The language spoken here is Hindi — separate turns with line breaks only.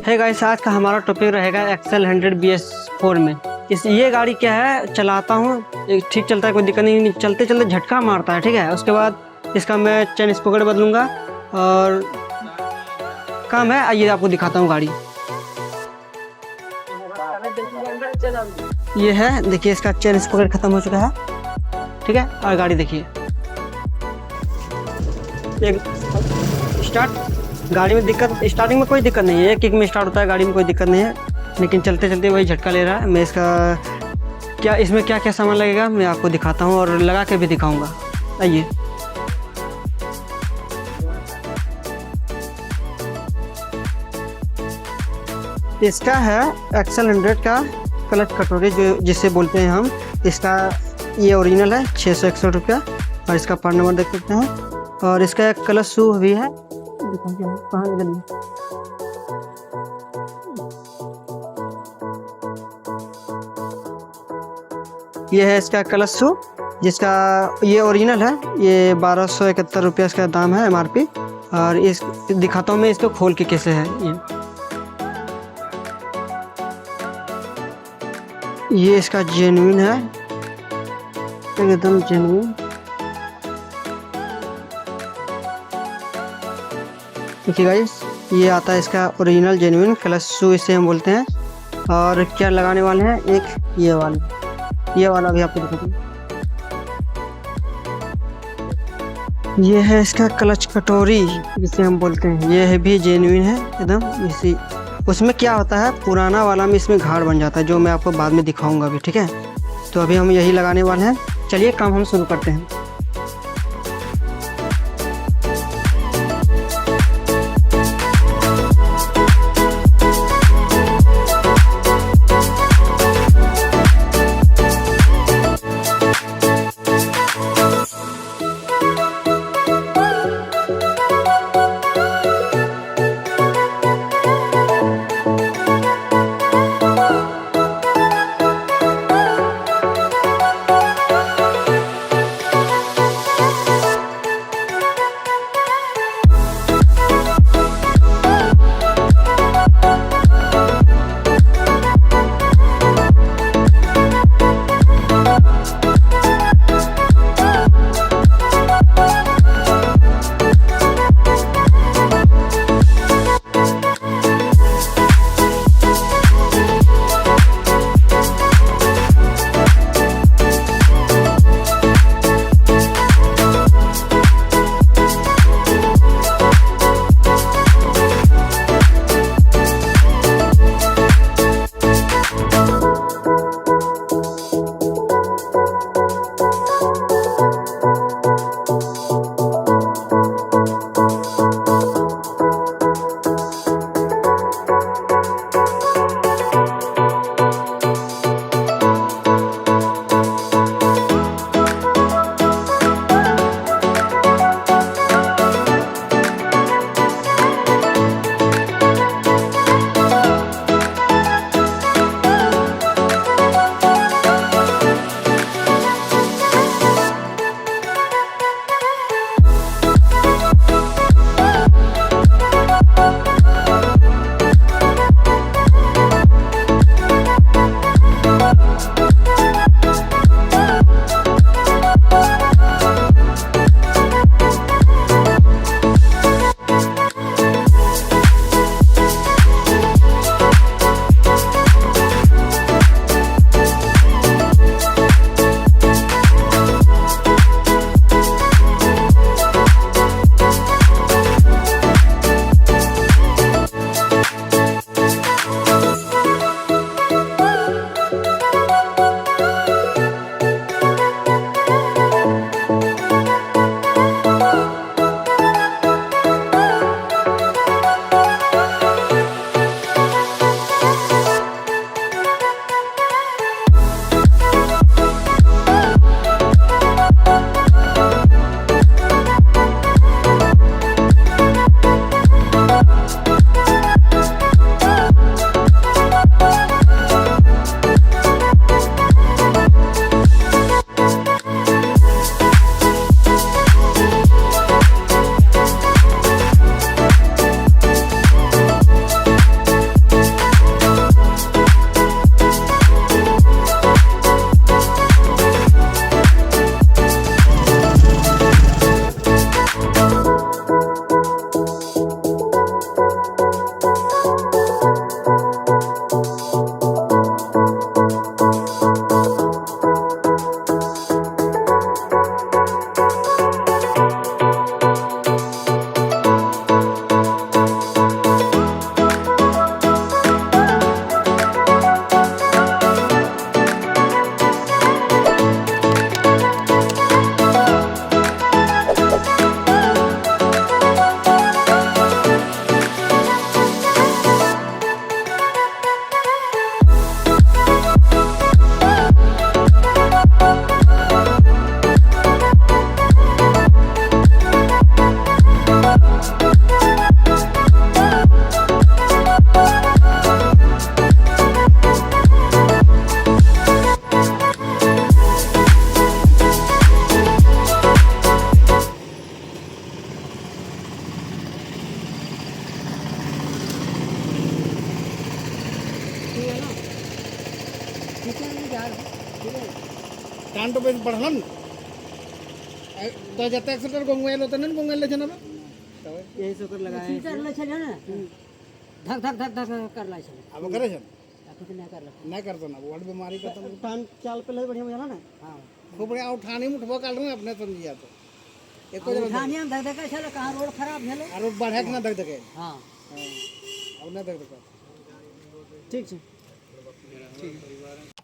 है गाइस, आज का हमारा टॉपिक रहेगा XL100 BS4 में। ये गाड़ी क्या है, चलाता हूँ ठीक चलता है, कोई दिक्कत नहीं, चलते चलते झटका मारता है। ठीक है, उसके बाद इसका मैं चेन स्पॉकेट बदलूंगा और काम है, आइए आपको दिखाता हूँ गाड़ी। ये है, देखिए इसका चेन स्पॉकेट खत्म हो चुका है। ठीक है, और गाड़ी देखिए एक स्टार्ट, गाड़ी में दिक्कत स्टार्टिंग में कोई दिक्कत नहीं है, किक में स्टार्ट होता है, गाड़ी में कोई दिक्कत नहीं है, लेकिन चलते चलते वही झटका ले रहा है। मैं इसका क्या, इसमें क्या क्या सामान लगेगा मैं आपको दिखाता हूँ और लगा के भी दिखाऊंगा। आइए, इसका है XL100 का क्लच कटोरी, जो जिसे बोलते हैं हम। इसका ये ओरिजिनल है, 661 रुपया, और इसका पार्ट नंबर देख सकते हैं। और इसका एक क्लच शू भी है, ये है इसका क्लच शू, जिसका ये ओरिजिनल है। ये 1271 रुपया इसका दाम है MRP। और इस दिखाता हूँ मैं इसको खोल के कैसे है। ये इसका जेन्युइन है, एकदम जेन्युइन। देखिए गाइस, ये आता है इसका ओरिजिनल जेन्युइन क्लच शू, इसे हम बोलते हैं। और क्या लगाने वाले हैं, एक ये वाला भी आपको दिखाता हूँ। ये है इसका क्लच कटोरी, जिसे हम बोलते हैं। ये है भी जेन्युइन है एकदम। इसी उसमें क्या होता है, पुराना वाला में इसमें घाड़ बन जाता है, जो मैं आपको बाद में दिखाऊंगा भी। ठीक है, तो अभी हम यही लगाने वाले हैं। चलिए काम हम शुरू करते हैं।
यार ठीक है
कान तो बेस बढ़लन तो जब तक सटर गोंगवेल होता नहीं गोंगवेल ले जाना बा
यही सब कर लगाए
सीटर ले चले ना धक धक धक धक कर ला चले
अब करे छन
कुछ नहीं कर ला
ना करतो ना वर्ड बीमारी का तो
टाइम चाल पे बढ़िया मजा ना
हां
खूब बढ़िया उठानी मुठबो काल रहे अपने समझिया तो एको जगह
उठानिया धक धक चले कहां रोड खराब भेले
और बढ़े ना धक धके
हां
अब ना धक धक
ठीक है
ठीक है